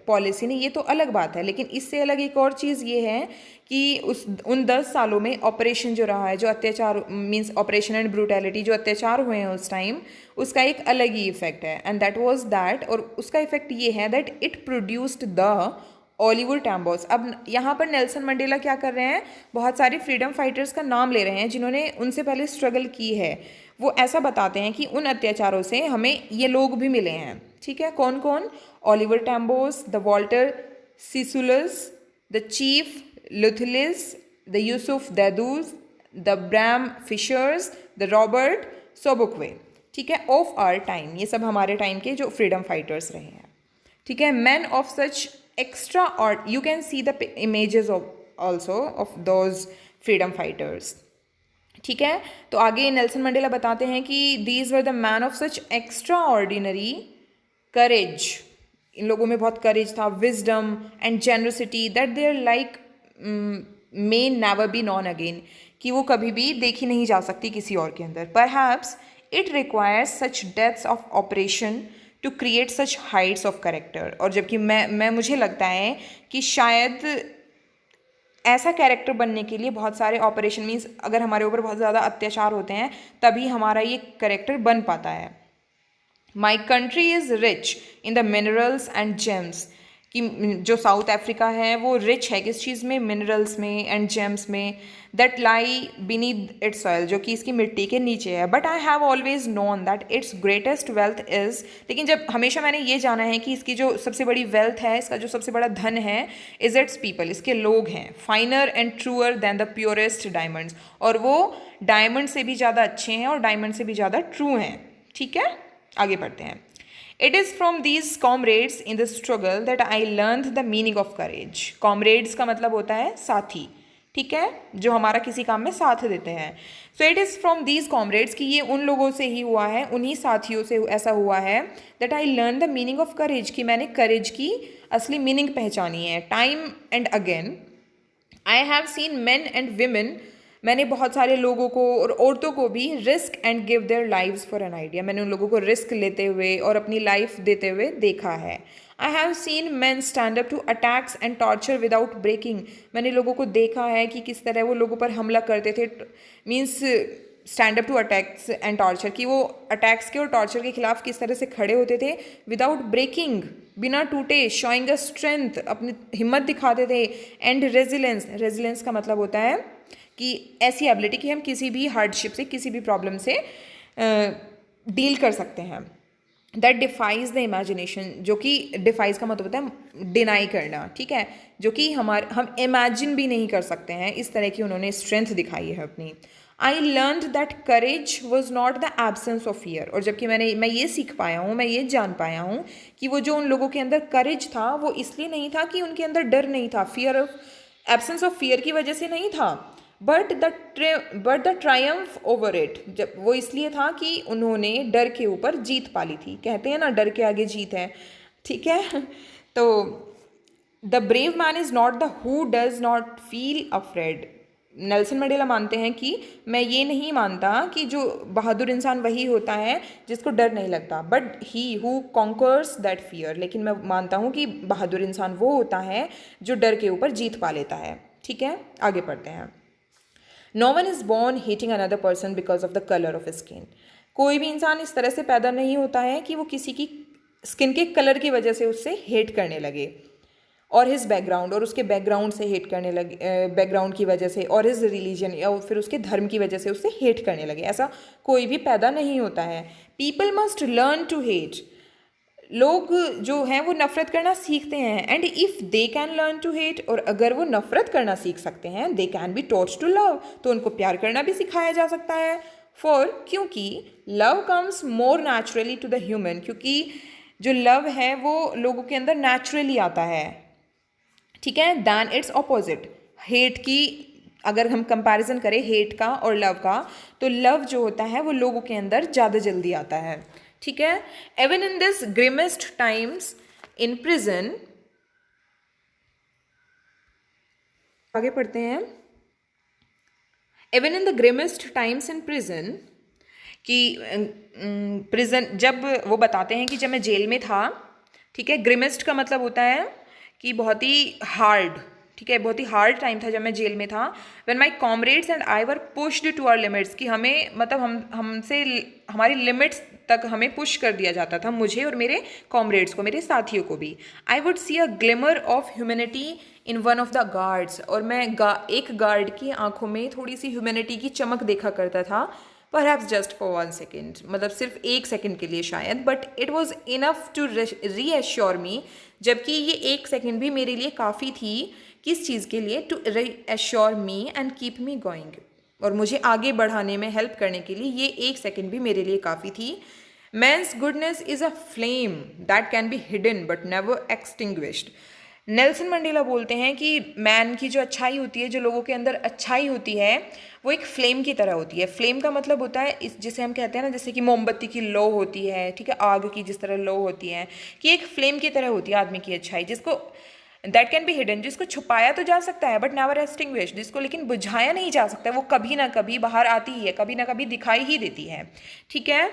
पॉलिसी ने, ये तो अलग बात है, लेकिन इससे अलग एक और चीज़ ये है कि उन 10 सालों में ऑपरेशन जो रहा है, जो अत्याचार, मीन्स ऑपरेशन एंड ब्रूटैलिटी, जो अत्याचार हुए हैं उस टाइम, उसका एक अलग ही इफेक्ट है, एंड दैट वाज दैट, और उसका इफेक्ट ये है that it produced the Oliver Tambos. अब यहाँ पर नेल्सन मंडेला क्या कर रहे हैं, बहुत सारे फ्रीडम फाइटर्स का नाम ले रहे हैं जिन्होंने उनसे पहले स्ट्रगल की है। वो ऐसा बताते हैं कि उन अत्याचारों से हमें ये लोग भी मिले हैं, ठीक है। कौन कौन? Oliver Tambos, the Walter Sisulus, the chief Luthulis, the Yusuf Dadoos, the Bram Fischers, the Robert Sobukwe, ठीक है, ऑफ आवर टाइम। ये सब हमारे टाइम के जो फ्रीडम फाइटर्स रहे हैं, ठीक है। मैन ऑफ सच एक्स्ट्रा, और you can see the images of also of those freedom fighters, ठीक है। तो आगे नेल्सन मंडेला बताते हैं कि these were the man of such extraordinary courage, इन लोगों में बहुत करेज था, wisdom and generosity, that their like may never be known again, कि वो कभी भी देखी नहीं जा सकती किसी और के अंदर। Perhaps it requires such depths of oppression to create such heights of character, और जबकि मैं मुझे लगता है कि शायद ऐसा कैरेक्टर बनने के लिए बहुत सारे ऑपरेशन, मीन्स अगर हमारे ऊपर बहुत ज़्यादा अत्याचार होते हैं तभी हमारा ये कैरेक्टर बन पाता है। My country is rich in the minerals and James, कि जो साउथ अफ्रीका है वो रिच है किस चीज़ में? मिनरल्स में एंड जेम्स में, that lie beneath it's soil, जो कि इसकी मिट्टी के नीचे है। But I have always known that it's greatest wealth is, लेकिन जब हमेशा मैंने ये जाना है कि इसकी जो सबसे बड़ी वेल्थ है, इसका जो सबसे बड़ा धन है, इज़ इट्स पीपल, इसके लोग हैं। Finer and truer than the purest diamonds, और वो डायमंड से भी ज़्यादा अच्छे हैं और डायमंड से भी ज़्यादा ट्रू हैं, ठीक है। आगे बढ़ते हैं। It is from these comrades in the struggle that I learned the meaning of courage. Comrades का मतलब होता है साथी, ठीक है, जो हमारा किसी काम में साथ देते हैं। So it is from these comrades, कि ये उन लोगों से ही हुआ है, उन्हीं साथियों से ऐसा हुआ है, that I learned the meaning of courage, कि मैंने courage की असली मीनिंग पहचानी है। Time and again I have seen men and women मैंने बहुत सारे लोगों को और औरतों को भी risk and give their lives for an idea, मैंने उन लोगों को रिस्क लेते हुए और अपनी लाइफ देते हुए देखा है। I have seen men stand up to attacks and torture without breaking, मैंने लोगों को देखा है कि किस तरह वो लोगों पर हमला करते थे, means stand up to attacks and torture, कि वो अटैक्स के और टॉर्चर के खिलाफ किस तरह से खड़े होते थे विदाउट ब्रेकिंग, बिना टूटे, शोइंग अ स्ट्रेंथ, अपनी हिम्मत दिखाते थे, एंड रेजिलेंस, रेजिलेंस का मतलब होता है कि ऐसी एबिलिटी कि हम किसी भी हार्डशिप से, किसी भी प्रॉब्लम से डील कर सकते हैं। दैट डिफाइज द इमेजिनेशन, जो कि डिफाइज का मतलब होता है डिनाई करना, ठीक है, जो कि हम इमेजिन भी नहीं कर सकते हैं, इस तरह की उन्होंने स्ट्रेंथ दिखाई है अपनी। I learn that courage was not the absence of fear, और जबकि मैं ये सीख पाया हूँ, मैं ये जान पाया हूँ कि वो जो उन लोगों के अंदर करेज था वो इसलिए नहीं था कि उनके अंदर डर नहीं था, fear of, absence of fear की वजह से नहीं था, but the Triumph over it, जब वो इसलिए था कि उन्होंने डर के ऊपर जीत पा ली थी, कहते हैं ना डर के आगे जीत है, ठीक है। तो the brave man is not the who does not feel afraid, Nelson Mandela मानते हैं कि मैं ये नहीं मानता कि जो बहादुर इंसान वही होता है जिसको डर नहीं लगता, but he who conquers that fear, लेकिन मैं मानता हूँ कि बहादुर इंसान वो होता है जो डर के ऊपर जीत पा लेता है, ठीक है। आगे पढ़ते हैं। No one is born hating another person because of the colour of skin, कोई भी इंसान इस तरह से पैदा नहीं होता है कि वो किसी की स्किन के कलर की वजह से उससे हेट करने लगे, और हिज बैकग्राउंड, और उसके बैकग्राउंड से हेट करने लगे, बैकग्राउंड की वजह से, और हिज रिलीजन, या फिर उसके धर्म की वजह से उससे हेट करने लगे, ऐसा कोई भी पैदा नहीं होता है। People must learn to hate, लोग जो हैं वो नफ़रत करना सीखते हैं, and if they can learn to hate, और अगर वो नफ़रत करना सीख सकते हैं, they can be taught to love, तो उनको प्यार करना भी सिखाया जा सकता है। फॉर, क्योंकि love comes more naturally to the human, क्योंकि जो लव है वो लोगों के अंदर नेचुरली आता है, ठीक है, दैन इट्स ऑपोजिट, हेट की अगर हम कंपैरिजन करें हेट का और लव का, तो लव जो होता है वो लोगों के अंदर ज़्यादा जल्दी आता है, ठीक है। Even in this grimmest times in prison, आगे पढ़ते हैं। Even in the grimmest times in prison, कि प्रिजन, जब वो बताते हैं कि जब मैं जेल में था, ठीक है, ग्रिमेस्ट का मतलब होता है कि बहुत ही हार्ड, ठीक है, बहुत ही हार्ड टाइम था जब मैं जेल में था। When my comrades and I were pushed to our limits, कि हमें मतलब हमसे हमारी लिमिट्स तक हमें पुश कर दिया जाता था, मुझे और मेरे कॉमरेड्स को, मेरे साथियों को भी। I would see a glimmer of humanity in one of the guards, और मैं एक गार्ड की आंखों में थोड़ी सी ह्यूमैनिटी की चमक देखा करता था, परहैप्स जस्ट फॉर 1 सेकेंड, मतलब सिर्फ 1 सेकेंड के लिए शायद, but it was enough to reassure me, जबकि ये 1 सेकेंड भी मेरे लिए काफ़ी थी, किस चीज़ के लिए, to reassure me and keep me going, और मुझे आगे बढ़ाने में हेल्प करने के लिए ये 1 सेकेंड भी मेरे लिए काफ़ी थी। Man's goodness is a flame that can be hidden but never extinguished, Nelson Mandela बोलते हैं कि मैन की जो अच्छाई होती है, जो लोगों के अंदर अच्छाई होती है, वो एक फ्लेम की तरह होती है। फ्लेम का मतलब होता है इस, जिसे हम कहते हैं ना, जैसे कि मोमबत्ती की लो होती है, ठीक है, आग की जिस तरह लो होती है, कि एक फ्लेम की तरह होती है आदमी की अच्छाई, जिसको दैट कैन बी हिडन, जिसको छुपाया तो जा सकता है बट नेवर एक्सटिंग्विश्ड, जिसको लेकिन बुझाया नहीं जा सकता, वो कभी ना कभी बाहर आती ही है, कभी ना कभी दिखाई ही देती है, ठीक है।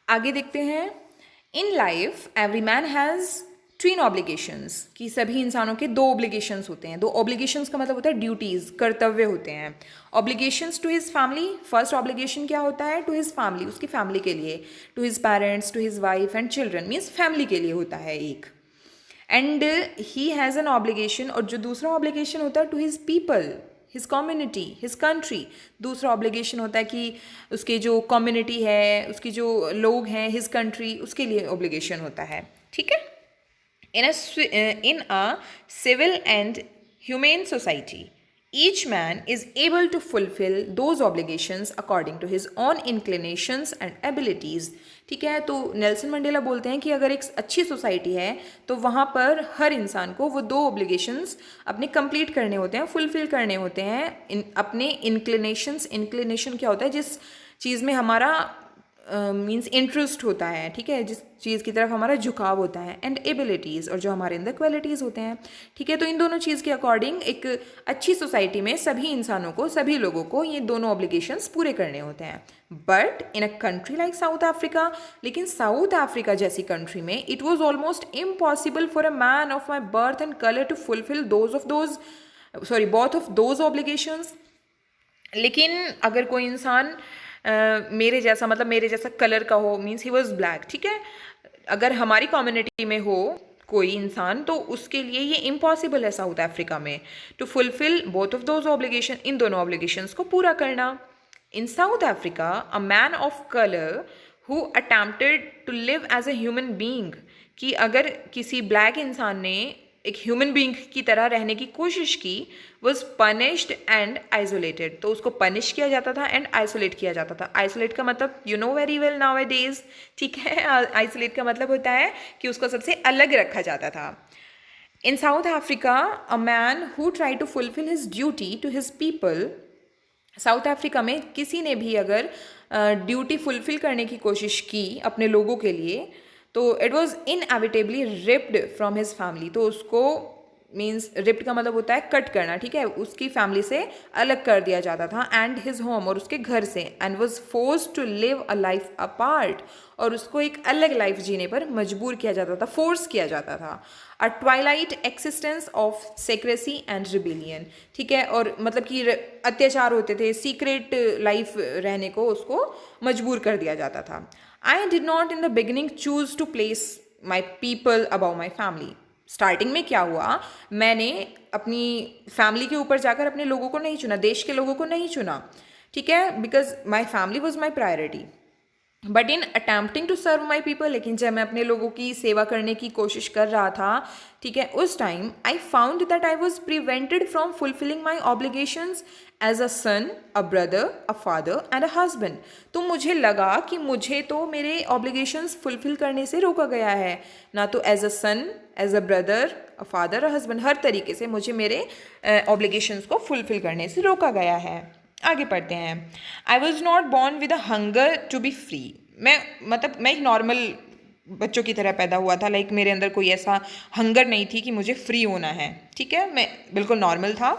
आगे देखते हैं। In life every man has twin obligations, कि सभी इंसानों के 2 ऑब्लिगेशंस होते हैं। 2 ऑब्लिगेशंस का मतलब होता है ड्यूटीज़, कर्तव्य होते हैं। Obligations to his family, first obligation क्या होता है, टू हिज फैमिली, उसकी फैमिली के लिए, to his parents, to his wife and children, means family के लिए होता है एक। And he has an obligation, और जो दूसरा ऑब्लिगेशन होता है to his people, his community, his country, दूसरा ऑब्लिगेशन होता है कि उसके जो कम्युनिटी है, उसकी जो लोग हैं, हिज कंट्री, उसके लिए ऑब्लिगेशन होता है, ठीक है। In a civil and humane society, each man is able to fulfill those obligations according to his own inclinations and abilities, ठीक है। तो नेल्सन मंडेला बोलते हैं कि अगर एक अच्छी सोसाइटी है तो वहाँ पर हर इंसान को वो 2 ऑब्लिगेशंस अपने कंप्लीट करने होते हैं, फुलफिल करने होते हैं, अपने इंक्लिनेशंस, इंक्लिनेशन क्या होता है, जिस चीज़ में हमारा मीन्स इंटरेस्ट होता है, ठीक है, जिस चीज़ की तरफ हमारा झुकाव होता है, एंड एबिलिटीज़, और जो हमारे अंदर क्वालिटीज़ होते हैं, ठीक है। तो इन दोनों चीज़ के अकॉर्डिंग एक अच्छी सोसाइटी में सभी इंसानों को, सभी लोगों को ये दोनों ऑब्लिगेशंस पूरे करने होते हैं। But in a country like South Africa, लेकिन साउथ अफ्रीका जैसी कंट्री में it was almost impossible for a man of my birth and colour to fulfil both of those obligations. लेकिन अगर कोई इंसान मेरे जैसा, मतलब मेरे जैसा कलर का हो, मीन्स ही वॉज ब्लैक, ठीक है, अगर हमारी कम्युनिटी में हो कोई इंसान, तो उसके लिए ये इम्पॉसिबल है साउथ अफ्रीका में to fulfil both of those obligation, इन दोनों ऑब्लिगेशंस को पूरा करना। In South Africa a man of colour who attempted to live as a human being, कि अगर किसी ब्लैक इंसान ने एक ह्यूमन बींग की तरह रहने की कोशिश की, वॉज पनिश्ड एंड आइसोलेटेड, तो उसको पनिश किया जाता था एंड आइसोलेट किया जाता था। आइसोलेट का मतलब you know very well now A days, ठीक है। आइसोलेट का मतलब होता है कि उसको सबसे अलग रखा जाता था। In South Africa a man who try to fulfil his duty to his people, South Africa में किसी ने भी अगर ड्यूटी फुलफिल करने की कोशिश की अपने लोगों के लिए, तो it was inevitably ripped from his family, तो उसको मीन्स रिप्ड का मतलब होता है कट करना, ठीक है, उसकी फैमिली से अलग कर दिया जाता था, एंड हिज होम, और उसके घर से, and was forced to live a life apart, और उसको एक अलग लाइफ जीने पर मजबूर किया जाता था, फोर्स किया जाता था। A twilight existence of secrecy and rebellion, ठीक है, और मतलब कि अत्याचार होते थे, सीक्रेट लाइफ रहने को उसको मजबूर कर दिया जाता था। I did not in the beginning choose to place my people above my family. Starting में क्या हुआ, मैंने अपनी फैमिली के ऊपर जाकर अपने लोगों को नहीं चुना, देश के लोगों को नहीं चुना, ठीक है, because my family was my priority. But in attempting to serve my people, लेकिन जब मैं अपने लोगों की सेवा करने की कोशिश कर रहा था, ठीक है, उस time I found that I was prevented from fulfilling my obligations as a son, a brother, a father and a husband. तो मुझे लगा कि मुझे तो मेरे ऑब्लिगेशंस फुलफिल करने से रोका गया है, ना तो as a son, as a brother, a father, a husband, हर तरीके से मुझे मेरे ऑब्लिगेशंस को फुलफिल करने से रोका गया है। आगे पढ़ते हैं। I was not born with a hunger to be free. मैं एक नॉर्मल बच्चों की तरह पैदा हुआ था, लाइक मेरे अंदर कोई ऐसा हंगर नहीं थी कि मुझे फ्री होना है, ठीक है, मैं बिल्कुल नॉर्मल था।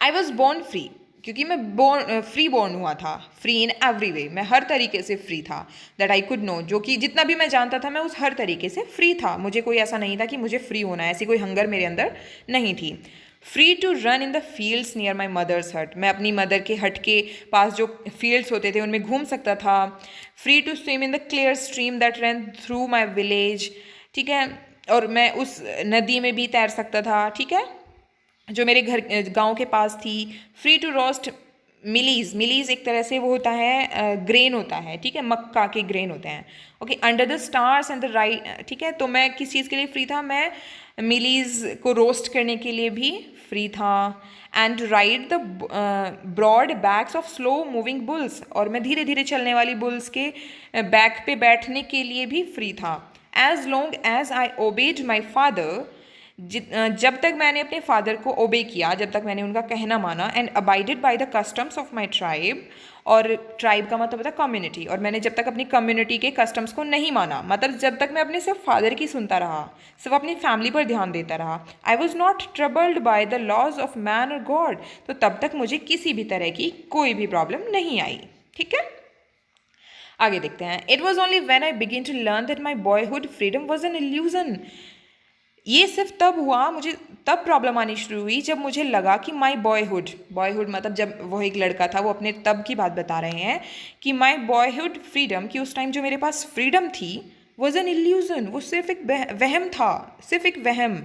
आई वॉज बॉर्न फ्री, क्योंकि मैं फ्री बॉर्न हुआ था, फ्री इन एवरी वे, मैं हर तरीके से फ्री था, दैट आई कुड नो, जो कि जितना भी मैं जानता था मैं उस हर तरीके से फ्री था, मुझे कोई ऐसा नहीं था कि मुझे फ्री होना है, ऐसी कोई हंगर मेरे अंदर नहीं थी। Free to run in the fields near my mother's hut, मैं अपनी मदर के हट के पास जो फील्ड्स होते थे उनमें घूम सकता था। Free to swim in the clear stream that run through my village, ठीक है, और मैं उस नदी में भी तैर सकता था, ठीक है, जो मेरे घर गांव के पास थी। फ्री टू रोस्ट मिलीज, मिलीज एक तरह से वो होता है ग्रेन होता है, ठीक है, मक्का के ग्रेन होते हैं, okay, under the stars and the right, ठीक है, तो मैं किस चीज़ के लिए फ्री था, मैं मिलीज को रोस्ट करने के लिए भी फ्री था। And ride the broad backs of slow moving bulls, और मैं धीरे धीरे चलने वाली बुल्स के बैक पे बैठने के लिए भी फ्री था। As long as I obeyed my father, जब तक मैंने अपने फादर को ओबे किया, जब तक मैंने उनका कहना माना, and abided by the customs of my tribe, और ट्राइब का मतलब होता है कम्युनिटी, और मैंने जब तक अपनी कम्युनिटी के कस्टम्स को नहीं माना, मतलब जब तक मैं अपने सिर्फ फादर की सुनता रहा, सिर्फ अपनी फैमिली पर ध्यान देता रहा, I was not troubled by the laws of man और गॉड, तो तब तक मुझे किसी भी तरह की कोई भी प्रॉब्लम नहीं आई, ठीक है। आगे देखते हैं। It was only when I begin to learn that my boyhood freedom was an illusion, ये सिर्फ तब हुआ, मुझे तब प्रॉब्लम आनी शुरू हुई जब मुझे लगा कि माई बॉयहुड, बॉयहुड मतलब जब वो एक लड़का था, वो अपने तब की बात बता रहे हैं कि माई बॉयहुड फ्रीडम, कि उस टाइम जो मेरे पास फ्रीडम थी, वॉज एन इल्यूजन, वो सिर्फ एक वहम था, सिर्फ एक वहम,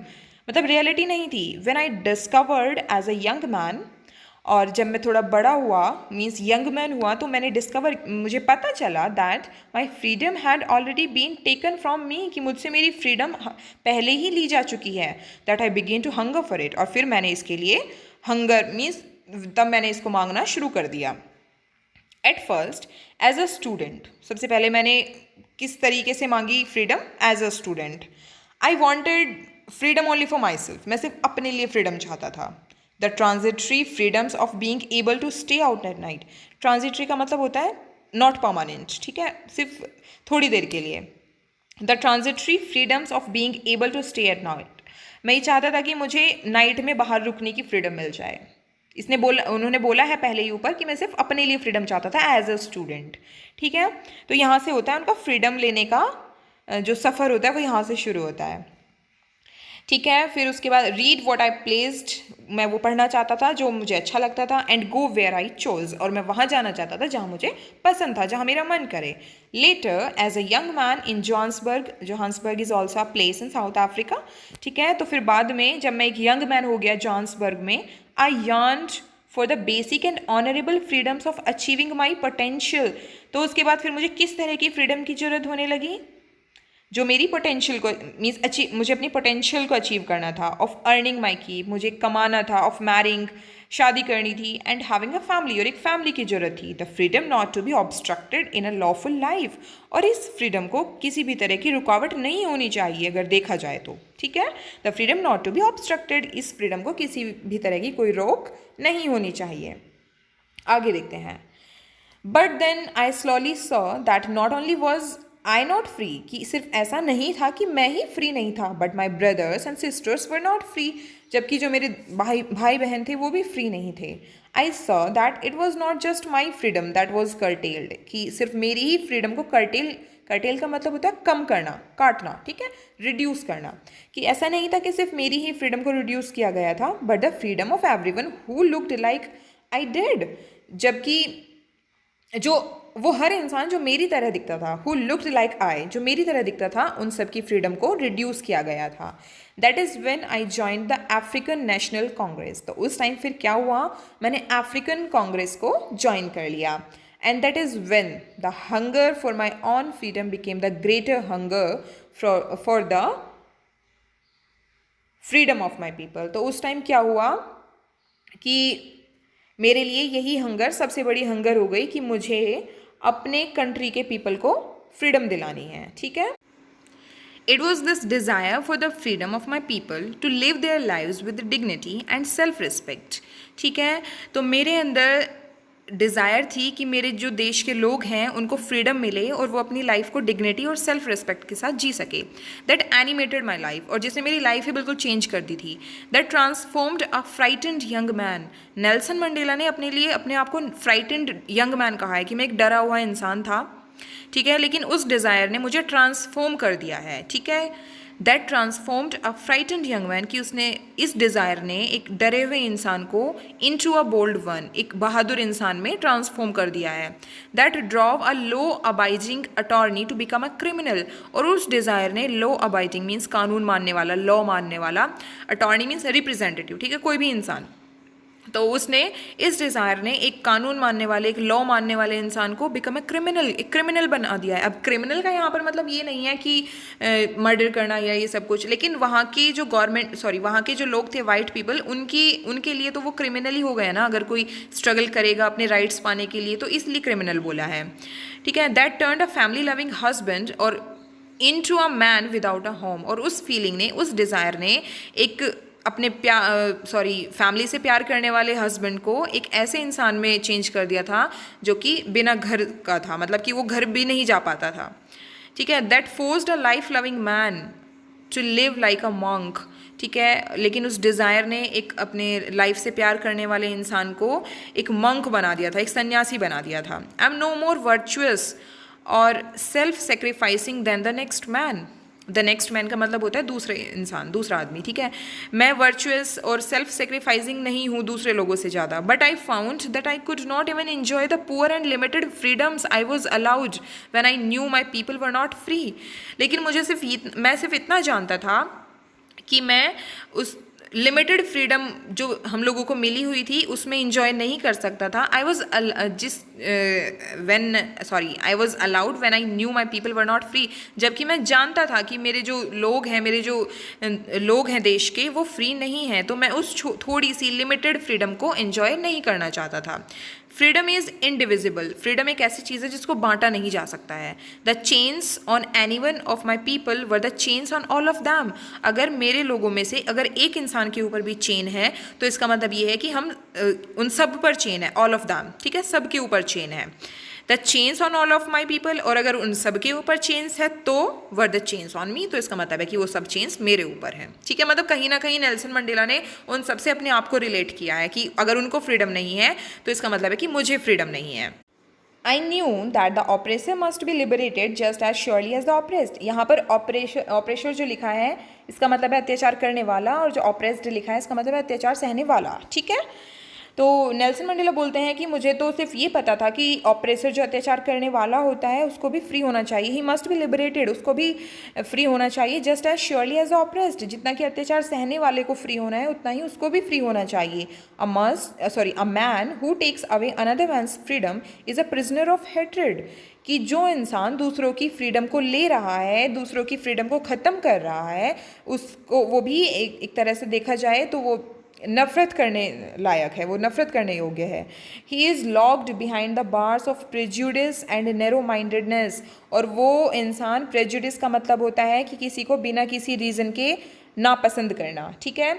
मतलब रियलिटी नहीं थी। When I discovered as a young man, और जब मैं थोड़ा बड़ा हुआ, मीन्स यंग मैन हुआ, तो मैंने डिस्कवर, मुझे पता चला that my freedom had already been taken from me, कि मुझसे मेरी फ्रीडम पहले ही ली जा चुकी है। That I begin to hunger for it, और फिर मैंने इसके लिए हंगर मीन्स तब मैंने इसको मांगना शुरू कर दिया। At first as a student, सबसे पहले मैंने किस तरीके से मांगी freedom, as a student. I wanted freedom only for myself, मैं सिर्फ अपने लिए फ्रीडम चाहता था। The transitory freedoms of being able to stay out at night, transitory का मतलब होता है नॉट परमानेंट, ठीक है, सिर्फ थोड़ी देर के लिए। The transitory freedoms of being able to stay at night, मैं ये चाहता था कि मुझे नाइट में बाहर रुकने की फ्रीडम मिल जाए। उन्होंने बोला है पहले ही ऊपर कि मैं सिर्फ अपने लिए फ्रीडम चाहता था एज अ स्टूडेंट, ठीक है। तो यहाँ से होता है उनका फ्रीडम लेने का जो सफ़र होता है वो यहाँ से शुरू होता है, ठीक है। फिर उसके बाद रीड वॉट आई प्लेस्ड, मैं वो पढ़ना चाहता था जो मुझे अच्छा लगता था। And go where I chose, और मैं वहाँ जाना चाहता था जहाँ मुझे पसंद था, जहाँ मेरा मन करे। Later as a young man in Johannesburg is also a place in South Africa, ठीक है। तो फिर बाद में जब मैं एक यंग मैन हो गया जोहान्सबर्ग में, I yearned for the basic and honourable freedoms of achieving my potential. तो उसके बाद फिर मुझे किस तरह की फ्रीडम की ज़रूरत होने लगी, जो मेरी पोटेंशियल को मीन्स मुझे अपनी पोटेंशियल को अचीव करना था, ऑफ अर्निंग माई कीप, मुझे कमाना था, ऑफ मैरिंग, शादी करनी थी, एंड हैविंग अ फैमिली, और एक फैमिली की जरूरत थी। The freedom not to be obstructed in a lawful life, और इस फ्रीडम को किसी भी तरह की रुकावट नहीं होनी चाहिए अगर देखा जाए तो, ठीक है। The freedom not to be obstructed, इस फ्रीडम को किसी भी तरह की कोई रोक नहीं होनी चाहिए। आगे देखते हैं। But then I slowly saw that not only was I not free, कि सिर्फ ऐसा नहीं था कि मैं ही फ्री नहीं था, but my brothers and sisters were not free, जबकि जो मेरे भाई बहन थे वो भी फ्री नहीं थे। I saw that it was not just my freedom that was curtailed, कि सिर्फ मेरी ही फ्रीडम को कर्टेल का मतलब होता है कम करना, काटना, ठीक है, रिड्यूस करना, कि ऐसा नहीं था कि सिर्फ मेरी ही फ्रीडम को रिड्यूस किया गया था, but the freedom of everyone who looked like I did, जबकि जो वो हर इंसान जो मेरी तरह दिखता था, हु लुक्ड लाइक आई, जो मेरी तरह दिखता था, उन सब की फ्रीडम को रिड्यूस किया गया था। That is when I joined the African national Congress, तो उस टाइम फिर क्या हुआ, मैंने अफ्रीकन कांग्रेस को ज्वाइन कर लिया। And that is when the hunger for my on freedom became the greater hunger for the freedom of my people. तो उस टाइम क्या हुआ कि मेरे लिए यही हंगर सबसे बड़ी हंगर हो गई कि मुझे अपने कंट्री के पीपल को फ्रीडम दिलानी है, ठीक है। It was this desire for the freedom of my people to live their lives with dignity and self respect, ठीक है। तो मेरे अंदर डिज़ायर थी कि मेरे जो देश के लोग हैं उनको फ्रीडम मिले और वो अपनी लाइफ को डिग्निटी और सेल्फ रिस्पेक्ट के साथ जी सके। दैट एनिमेटेड माई लाइफ, और जिसने मेरी लाइफ ही बिल्कुल चेंज कर दी थी। That transformed a frightened young man, Nelson Mandela ने अपने लिए अपने आप को फ्राइटेंड यंग मैन कहा है कि मैं एक डरा हुआ इंसान था, ठीक है, लेकिन उस डिज़ायर ने मुझे ट्रांसफॉर्म कर दिया है, ठीक है। That transformed a frightened young man, कि उसने, इस डिज़ायर ने एक डरे हुए इंसान को इनटू अ बोल्ड वन, एक बहादुर इंसान में ट्रांसफॉर्म कर दिया है। That drove a law abiding attorney to become a criminal, और उस डिज़ायर ने लॉ अबाइडिंग मीन्स कानून मानने वाला, लॉ मानने वाला, अटॉर्नी मीन्स रिप्रेजेंटेटिव, ठीक है, कोई भी इंसान। तो उसने, इस डिज़ायर ने एक कानून मानने वाले, एक लॉ मानने वाले इंसान को बिकम ए क्रिमिनल, एक क्रिमिनल बना दिया है। अब क्रिमिनल का यहाँ पर मतलब ये नहीं है कि मर्डर करना या ये सब कुछ, लेकिन वहाँ की जो वहाँ के जो लोग थे, वाइट पीपल, उनके लिए तो वो क्रिमिनल ही हो गया ना, अगर कोई स्ट्रगल करेगा अपने राइट्स पाने के लिए, तो इसलिए क्रिमिनल बोला है, ठीक है। That turned a family loving husband और into a man without a home, और उस फीलिंग ने, उस डिज़ायर ने एक अपने फैमिली से प्यार करने वाले हस्बैंड को एक ऐसे इंसान में चेंज कर दिया था जो कि बिना घर का था, मतलब कि वो घर भी नहीं जा पाता था, ठीक है। That forced a life loving man to live like a monk, ठीक है, लेकिन उस डिज़ायर ने एक अपने लाइफ से प्यार करने वाले इंसान को एक मंक बना दिया था, एक सन्यासी बना दिया था। I am no more virtuous और self sacrificing than the next man. The next man का मतलब होता है दूसरे इंसान, दूसरा आदमी, ठीक है। मैं वर्चुअस और सेल्फ सेक्रीफाइसिंग नहीं हूँ दूसरे लोगों से ज़्यादा, but I found that I could not even enjoy the poor and limited freedoms I was allowed when I knew my people were not free. लेकिन मैं सिर्फ इतना जानता था कि मैं उस लिमिटेड फ्रीडम जो हम लोगों को मिली हुई थी उसमें इंजॉय नहीं कर सकता था। I was allowed when I knew my people were not free, जबकि मैं जानता था कि मेरे जो लोग हैं देश के, वो फ्री नहीं हैं, तो मैं उस थोड़ी सी लिमिटेड फ्रीडम को एंजॉय नहीं करना चाहता था। फ्रीडम इज़ इनडिविजिबल, फ्रीडम एक ऐसी चीज़ है जिसको बांटा नहीं जा सकता है। The chains on any one of my people were the chains on all of them, अगर मेरे लोगों में से अगर एक इंसान के ऊपर भी चेन है तो इसका मतलब ये है कि हम उन सब पर चेन है, ऑल ऑफ दैम, ठीक है, सब के ऊपर चेन है। The chains on all of my people, और अगर उन सब के ऊपर चेन्स है तो were the chains on me, तो इसका मतलब है कि वो सब चेन्स मेरे ऊपर है। ठीक है, मतलब कहीं ना कहीं नेल्सन मंडेला ने उन सबसे अपने आप को रिलेट किया है कि अगर उनको फ्रीडम नहीं है तो इसका मतलब है कि मुझे फ्रीडम नहीं है। I knew that the oppressor must be liberated just as surely as the oppressed। यहाँ पर ऑपरेशर जो लिखा है इसका मतलब है अत्याचार करने वाला, और जो ऑपरेस्ड लिखा है इसका मतलब है अत्याचार सहने वाला। ठीक है, तो नेल्सन मंडेला बोलते हैं कि मुझे तो सिर्फ ये पता था कि ऑपरेसर जो अत्याचार करने वाला होता है उसको भी फ्री होना चाहिए, ही मस्ट बी लिबरेटेड, उसको भी फ्री होना चाहिए, just as surely as oppressed, जितना कि अत्याचार सहने वाले को फ्री होना है उतना ही उसको भी फ्री होना चाहिए। A man who takes away another man's freedom is a prisoner of hatred, कि जो इंसान दूसरों की फ्रीडम को ले रहा है, दूसरों की फ्रीडम को ख़त्म कर रहा है, उसको वो भी एक तरह से देखा जाए तो वो नफ़रत करने लायक है, वो नफ़रत करने योग्य है। He is locked behind the bars of prejudice and narrow mindedness, और वो इंसान, प्रेजुडिस का मतलब होता है कि किसी को बिना किसी रीज़न के नापसंद करना। ठीक है,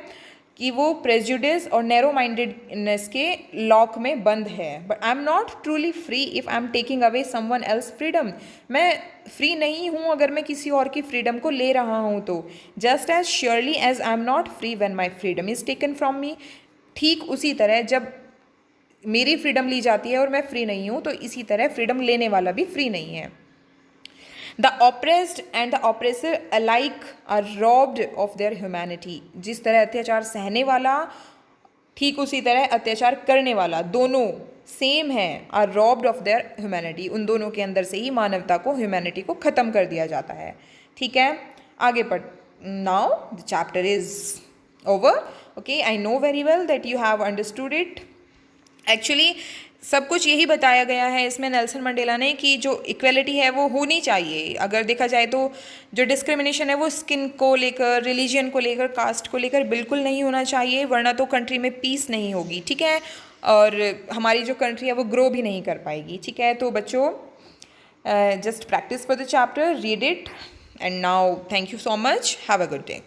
कि वो प्रेजुडिस और नैरो माइंडेडनेस के लॉक में बंद है। But I am not truly free if I am taking away someone else freedom, मैं फ्री नहीं हूँ अगर मैं किसी और की फ्रीडम को ले रहा हूँ तो। Just as surely as I am not free when my freedom is taken from me, ठीक उसी तरह जब मेरी फ्रीडम ली जाती है और मैं फ्री नहीं हूँ तो इसी तरह फ्रीडम लेने वाला भी फ्री नहीं है। The oppressed and the oppressor alike are robbed of their humanity, जिस तरह अत्याचार सहने वाला ठीक उसी तरह अत्याचार करने वाला दोनों सेम है, are robbed of their humanity, उन दोनों के अंदर से ही मानवता को, ह्यूमैनिटी को ख़त्म कर दिया जाता है। ठीक है, आगे पढ़। Now the chapter is over. Okay, I know very well that you have understood it. Actually सब कुछ यही बताया गया है इसमें नेल्सन मंडेला ने कि जो इक्वलिटी है वो होनी चाहिए। अगर देखा जाए तो जो डिस्क्रिमिनेशन है वो स्किन को लेकर, रिलीजन को लेकर, कास्ट को लेकर बिल्कुल नहीं होना चाहिए, वरना तो कंट्री में पीस नहीं होगी। ठीक है, और हमारी जो कंट्री है वो ग्रो भी नहीं कर पाएगी। ठीक है, तो बच्चों just practice for the chapter, read it, and now thank you so much, have a good day.